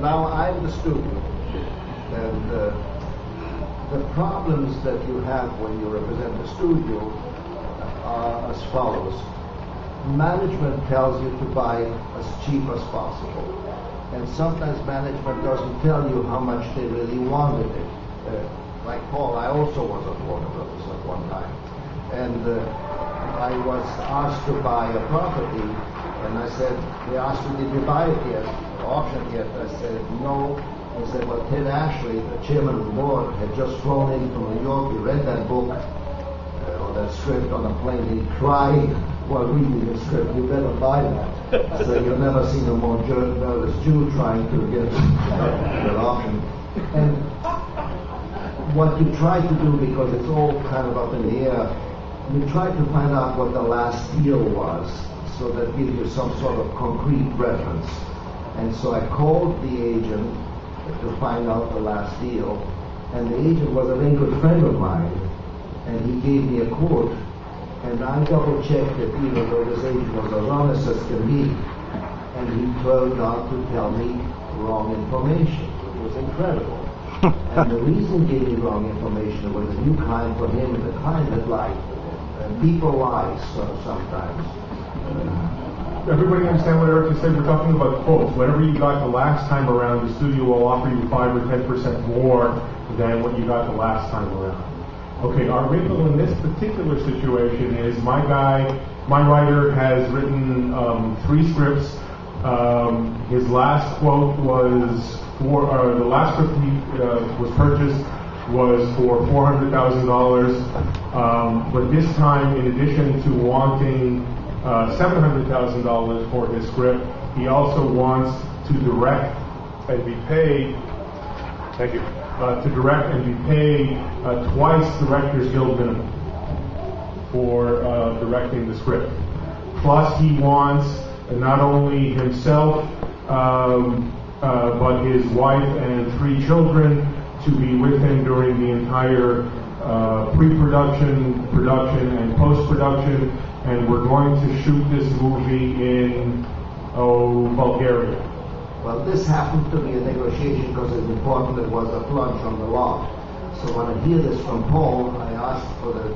now I'm the studio. And the problems that you have when you represent the studio are as follows. Management tells you to buy as cheap as possible. And sometimes management doesn't tell you how much they really wanted it. Like Paul, I also was at Warner Brothers at one time. And I was asked to buy a property, and I said, they asked me, did you buy it yet, auction yet? I said, no. He said, well, Ted Ashley, the chairman of the board, had just flown in from New York. He read that book, or that script on a plane. He cried while reading the script. You better buy that. So you'll never see no more nervous Jew trying to get an auction. And what you try to do, because it's all kind of up in the air, you try to find out what the last deal was, so that gives you some sort of concrete reference. And so I called the agent to find out the last deal, and the agent was a very good friend of mine, and he gave me a quote, and I double-checked it, even though this agent was as honest as can be, and he turned out to tell me wrong information. It was incredible. And the reason he gave me wrong information was a new client for him, and the client had lied. And people lie sometimes. Everybody understand what Eric just said? We're talking about quotes. Whatever you got the last time around, the studio will offer you 5 or 10% more than what you got the last time around. Okay, our wrinkle in this particular situation is my writer has written 3 scripts. His last quote was for, the last script he was purchased was for $400,000. But this time, in addition to wanting $700,000 for his script, he also wants to direct and be paid. Thank you. To direct and be paid twice Directors Guild minimum for directing the script. Plus, he wants not only himself but his wife and 3 children to be with him during the entire pre-production, production, and post-production. And we're going to shoot this movie in Bulgaria. Well, this happened to be a negotiation because it's important there was a plunge on the lot. So when I hear this from Paul, I asked for the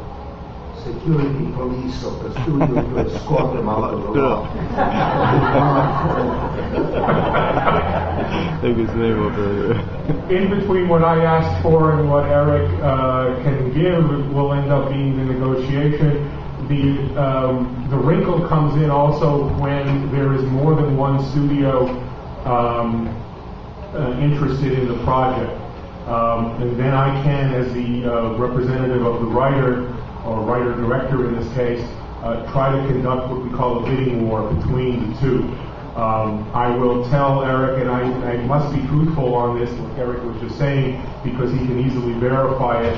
security police of the studio to escort him out of the lot. Take his name over. In between what I asked for and what Eric can give will end up being the negotiation. The wrinkle comes in also when there is more than one studio interested in the project. And then I can, as the representative of the writer, or writer-director in this case, try to conduct what we call a bidding war between the two. I will tell Eric, and I must be truthful on this, what Eric was just saying, because he can easily verify it,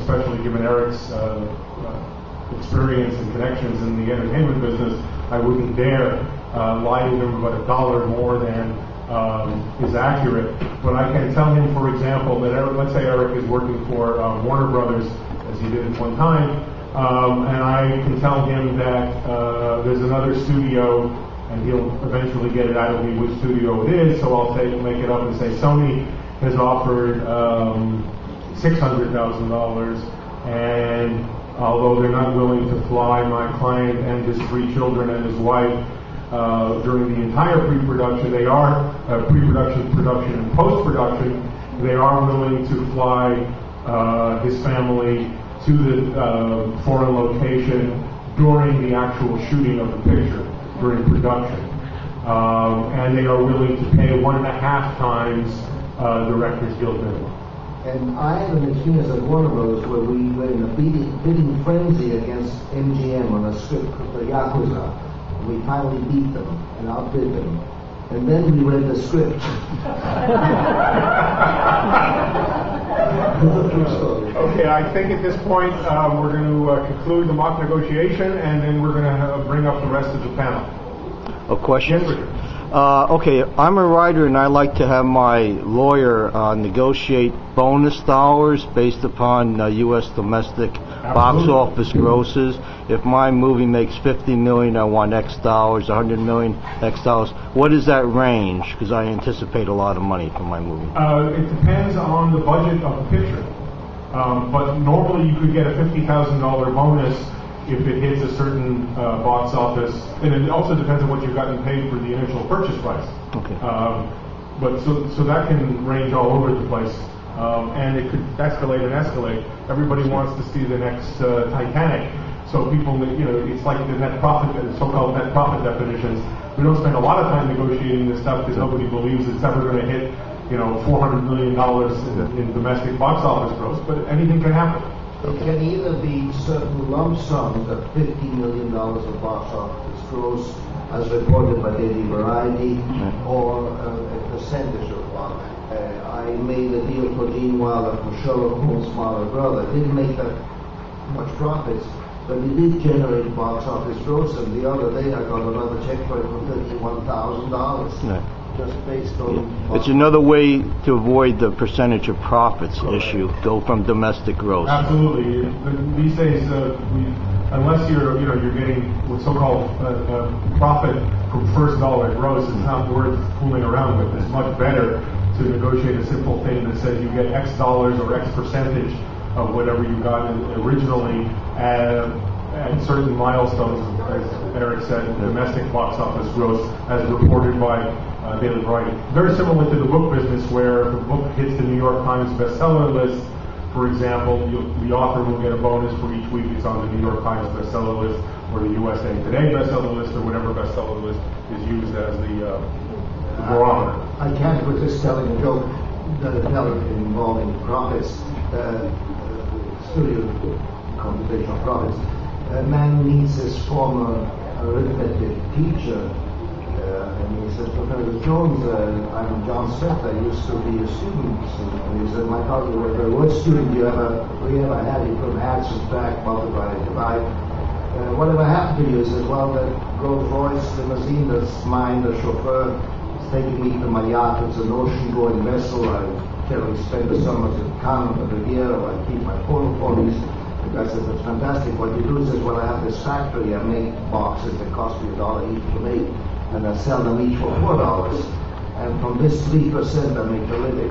especially given Eric's experience and connections in the entertainment business. I wouldn't dare lie to him about $1 more than is accurate. But I can tell him, for example, that Eric, let's say Eric is working for Warner Brothers, as he did at one time, and I can tell him that there's another studio, and he'll eventually get it out of me which studio it is, so I'll make it up and say Sony has offered $600,000, and although they're not willing to fly my client and his 3 children and his wife during the entire pre-production, they are pre-production, production, and post-production, they are willing to fly his family to the foreign location during the actual shooting of the picture, during production. And they are willing to pay 1.5 times Directors Guild minimum. And I had an experience at Warner Bros. Where we were in a bidding frenzy against MGM on a script called the Yakuza. We finally beat them and outbid them. And then we read the script. Okay, I think at this point we're going to conclude the mock negotiation, and then we're going to bring up the rest of the panel. A question? Yes, Richard. Okay, I'm a writer, and I like to have my lawyer negotiate bonus dollars based upon U.S. domestic box Absolutely. office grosses. If my movie makes 50 million, I want X dollars, 100 million, X dollars. What is that range? Because I anticipate a lot of money from my movie. It depends on the budget of the picture. But normally you could get a $50,000 bonus if it hits a certain box office, and it also depends on what you've gotten paid for the initial purchase price. Okay. But so that can range all over the place, and it could escalate and escalate. Everybody wants to see the next Titanic, so people, it's like the net profit, the so-called net profit definitions. We don't spend a lot of time negotiating this stuff because nobody believes it's ever going to hit, $400 million in domestic box office gross, but anything can happen. It can either be certain lump sums of $50 million of box office gross, as reported by Daily Variety, or a percentage of one. I made a deal for Gene Wilder for Sherwood Oaks All Access. Didn't make that much profits, but it did generate box office gross, and the other day I got another check for it for $31,000. Yeah. Just based on... It's another way to avoid the percentage of profits issue. Go from domestic gross. Absolutely. These days, unless you're getting what's so-called profit from first dollar gross, it's not worth fooling around with. It's much better to negotiate a simple thing that says you get X dollars or X percentage of whatever you got originally at certain milestones, as Eric said, domestic box office gross, as reported by Daily Variety. Very similar to the book business, where the book hits the New York Times bestseller list, for example, the author will get a bonus for each week it's on the New York Times bestseller list, or the USA Today bestseller list, or whatever bestseller list is used as the barometer. I can't resist telling a joke involving profits, studio computational profits. A man meets his former arithmetic teacher, and he says, Professor Jones, I'm John Smith, I used to be a student. And he said, my father was a very good student. We ever had? He put add, subtract, multiply, divide. Whatever happened to you? He says, well, the Rolls-Royce limousine that's mine, the chauffeur, is taking me to my yacht. It's an ocean-going vessel. I generally spend the summers in Cannes or Riviera, where I keep my portfolios. The guy says, that's fantastic. What you do is, well, I have this factory. I make boxes that cost me $1 each to make, and I sell them each for $4. And from this 3%, I make a living.